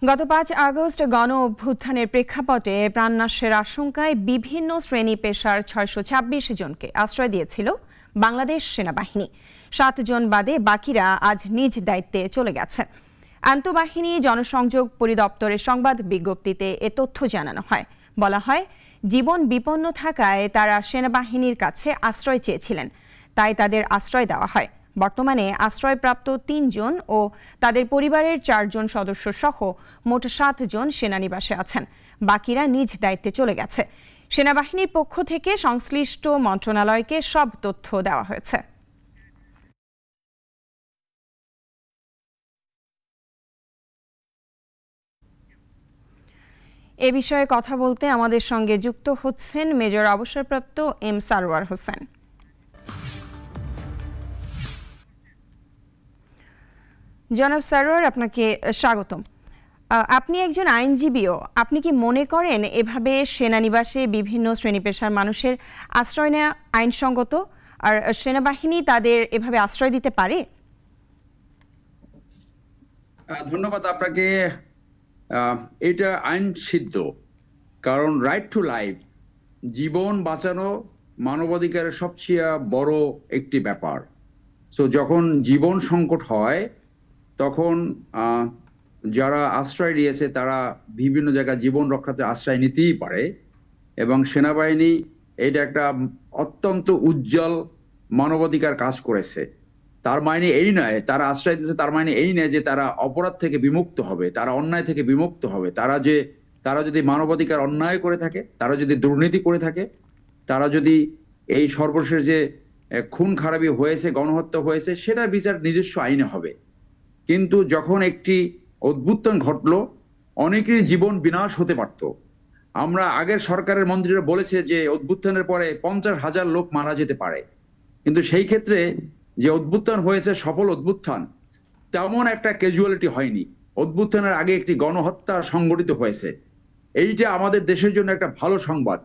গত ৫ আগস্ট গণ অভ্যুত্থানের প্রেক্ষাপটে প্রাণনাশের আশঙ্কায় বিভিন্ন শ্রেণী পেশার ৬২৬ জনকে আশ্রয় দিয়েছিল বাংলাদেশ সেনাবাহিনী। ৭ জন বাদে বাকিরা আজ নিজ দায়িত্বে চলে গেছে। আন্তঃবাহিনী জনসংযোগ পরিদপ্তরের সংবাদ বিজ্ঞপ্তিতে এ তথ্য জানানো হয়। বলা হয়, জীবন বিপন্ন থাকায় তারা সেনাবাহিনীর কাছে আশ্রয় চেয়েছিলেন, তাই তাদের আশ্রয় দেওয়া হয়। বর্তমানে আশ্রয়প্রাপ্ত ৩ জন ও তাদের পরিবারের ৪ জন সদস্য সহ মোট ৭ জন সেনানিবাসে আছেন। বাকিরা নিজ দায়িত্বে চলে গেছে। সেনাবাহিনীর পক্ষ থেকে সংশ্লিষ্ট মন্ত্রণালয়কে সব তথ্য দেওয়া হয়েছে। এ বিষয়ে কথা বলতে আমাদের সঙ্গে যুক্ত হচ্ছেন মেজর অবসরপ্রাপ্ত এম সারওয়ার হোসেন। জনাব সারওয়ার, আপনাকে স্বাগতম। আপনি একজন আইনজীবীও, আপনি কি মনে করেন এভাবে সেনানিবাসে বিভিন্ন শ্রেণী পেশার মানুষের আশ্রয় নেওয়া আইনসঙ্গত, আর সেনাবাহিনী তাদের এভাবে আশ্রয় দিতে পারে? ধন্যবাদ আপনাকে। এটা আইন সিদ্ধ, কারণ রাইট টু লাইফ, জীবন বাঁচানো মানবাধিকারের সবচেয়ে বড় একটি ব্যাপার। সো যখন জীবন সংকট হয় তখন যারা আশ্রয় নিয়েছে তারা বিভিন্ন জায়গায় জীবন রক্ষাতে আশ্রয় নিতেই পারে, এবং সেনাবাহিনী এটা একটা অত্যন্ত উজ্জ্বল মানবাধিকার কাজ করেছে। তার মানে এই নয় তারা আশ্রয় দিয়েছে, তার মানে এই নয় যে তারা অপরাধ থেকে বিমুক্ত হবে, তারা অন্যায় থেকে বিমুক্ত হবে। তারা যদি মানবাধিকার অন্যায় করে থাকে, তারা যদি দুর্নীতি করে থাকে, তারা যদি এই সর্বশেষ যে খুন খারাপি হয়েছে, গণহত্যা হয়েছে, সেটার বিচার নিজস্ব আইনে হবে। কিন্তু যখন একটি অভ্যুত্থান ঘটলো, অনেকেরই জীবন বিনাশ হতে পারত। আমরা আগের সরকারের মন্ত্রীরা বলেছে যে অভ্যুত্থানের পরে ৫০,০০০ লোক মারা যেতে পারে, কিন্তু সেই ক্ষেত্রে যে অভ্যুত্থান হয়েছে, সফল অভ্যুত্থান, তেমন একটা ক্যাজুয়ালিটি হয়নি। অভ্যুত্থানের আগে একটি গণহত্যা সংঘটিত হয়েছে। এইটা আমাদের দেশের জন্য একটা ভালো সংবাদ।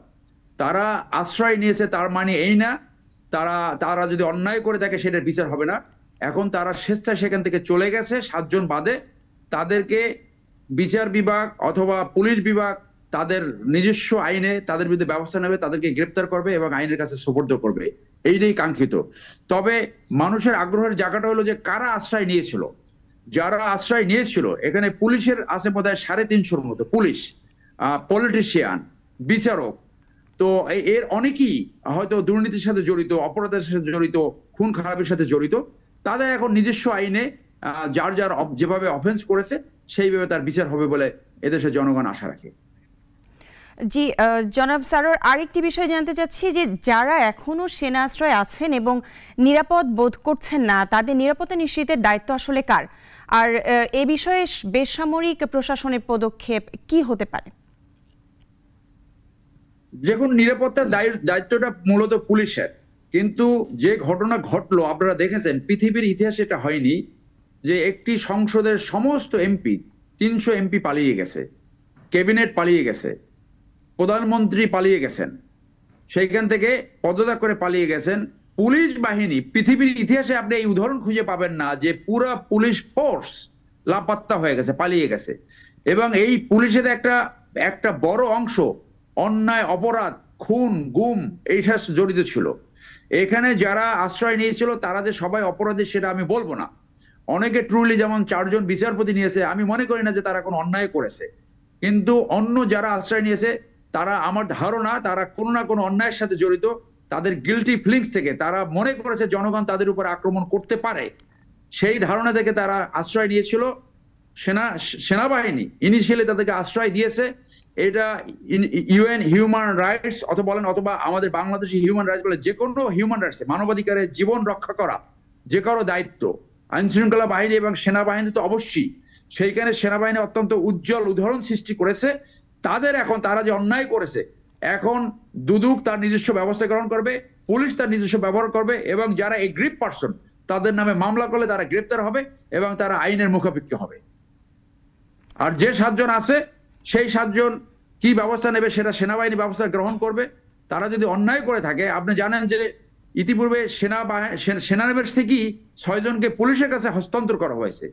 তারা আশ্রয় নিয়েছে, তার মানে এই না তারা যদি অন্যায় করে থাকে সেটার বিচার হবে না। এখন তারা স্বেচ্ছায় সেখান থেকে চলে গেছে, ৭ জন বাদে। তাদেরকে বিচার বিভাগ অথবা পুলিশ বিভাগ তাদের নিজস্ব আইনে তাদের বিরুদ্ধে ব্যবস্থা নেবে, তাদেরকে গ্রেপ্তার করবে এবং আইনের কাছে সোপর্দ করবে। এইটাই কাঙ্ক্ষিত। তবে মানুষের আগ্রহের জায়গাটা হলো যে কারা আশ্রয় নিয়েছিল। যারা আশ্রয় নিয়েছিল, এখানে পুলিশের আছে বোধহয় ৩৫০-র মতো পুলিশ, পলিটিশিয়ান, বিচারক। তো এর অনেকেই হয়তো দুর্নীতির সাথে জড়িত, অপরাধের সাথে জড়িত, খুন খারাপের সাথে জড়িত। তাদের এখন নিজস্ব আইনে যার যেভাবে অফেন্স করেছে সেইভাবে তার বিচার হবে বলে এদেশের জনগণ আশা রাখে। জি জনাব সারোয়ার, আরেকটি বিষয় জানতে চাচ্ছি যে যারা এখনো সেনা আশ্রয় আছেন এবং নিরাপদ বোধ করছেন না, তাদের নিরাপত্তা নিশ্চিতের দায়িত্ব আসলে কার? আর এ বিষয়ে বেসামরিক প্রশাসনের পদক্ষেপ কি হতে পারে? দেখুন, নিরাপত্তার দায়িত্বটা মূলত পুলিশের, কিন্তু যে ঘটনা ঘটলো আপনারা দেখেছেন, পৃথিবীর ইতিহাসে এটা হয়নি যে একটি সংসদের সমস্ত এমপি, ৩০০ এমপি পালিয়ে গেছে, ক্যাবিনেট পালিয়ে গেছে, প্রধানমন্ত্রী পালিয়ে গেছেন, সেইখান থেকে পদত্যাগ করে পালিয়ে গেছেন। পুলিশ বাহিনী, পৃথিবীর ইতিহাসে আপনি এই উদাহরণ খুঁজে পাবেন না যে পুরা পুলিশ ফোর্স লাপাত্তা হয়ে গেছে, পালিয়ে গেছে। এবং এই পুলিশের একটা বড় অংশ অন্যায়, অপরাধ, খুন, গুম এই সাথে জড়িত ছিল। এখানে যারা আশ্রয় নিয়েছিল তারা যে সবাই অপরাধী সেটা আমি বলবো না। অনেকে ট্রুলি, যেমন ৪ জন বিচারপতি নিয়েছে, আমি মনে করি না যে তারা কোনো অন্যায় করেছে। কিন্তু অন্য যারা আশ্রয় নিয়েছে তারা, আমার ধারণা, তারা কোনো না কোনো অন্যায়ের সাথে জড়িত। তাদের গিলটি ফিলিংস থেকে তারা মনে করেছে জনগণ তাদের উপর আক্রমণ করতে পারে, সেই ধারণা থেকে তারা আশ্রয় নিয়েছিল। সেনাবাহিনী ইনিশিয়ালি তাদেরকে আশ্রয় দিয়েছে। এটা ইউএন হিউম্যান রাইটস অথবা আমাদের বাংলাদেশি হিউম্যান রাইটস বলে, যে কোনো হিউম্যান রাইটস, মানবাধিকারের জীবন রক্ষা করা যে কারো দায়িত্ব। আইন শৃঙ্খলা বাহিনী এবং সেনাবাহিনী তো অবশ্যই, সেইখানে সেনাবাহিনী অত্যন্ত উজ্জ্বল উদাহরণ সৃষ্টি করেছে। তারা যে অন্যায় করেছে, এখন দুদক তার নিজস্ব ব্যবস্থা গ্রহণ করবে, পুলিশ তার নিজস্ব ব্যবহার করবে, এবং যারা এগ্রিভ পারসন তাদের নামে মামলা করলে তারা গ্রেপ্তার হবে এবং তারা আইনের মুখাপেক্ষি হবে। আর যে ৭ জন আছে, সেই ৭ জন কি ব্যবস্থা নেবে সেটা সেনাবাহিনী ব্যবস্থা গ্রহণ করবে। তারা যদি অন্যায় করে থাকে, আপনি জানেন যে ইতিপূর্বে সেনানিবাস থেকেই 6 জনকে পুলিশের কাছে হস্তান্তর করা হয়েছে।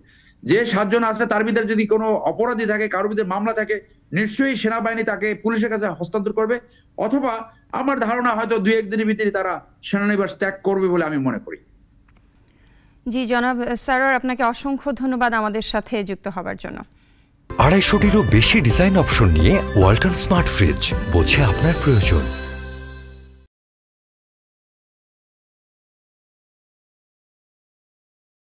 যে 7 জন আছে তার ভিতরে যদি কোনো অপরাধী থাকে, কারোর ভিতরে মামলা থাকে, নিশ্চয়ই সেনাবাহিনী তাকে পুলিশের কাছে হস্তান্তর করবে, অথবা আমার ধারণা হয়তো 2-1 দিনের ভিতরে তারা সেনানিবাস ত্যাগ করবে বলে আমি মনে করি। জি জনাব সারোয়ার, আপনাকে অসংখ্য ধন্যবাদ আমাদের সাথে যুক্ত হবার জন্য। 250টিরও বেশি ডিজাইন অপশন নিয়ে ওয়ালটন স্মার্ট ফ্রিজ, বোঝে আপনার প্রয়োজন।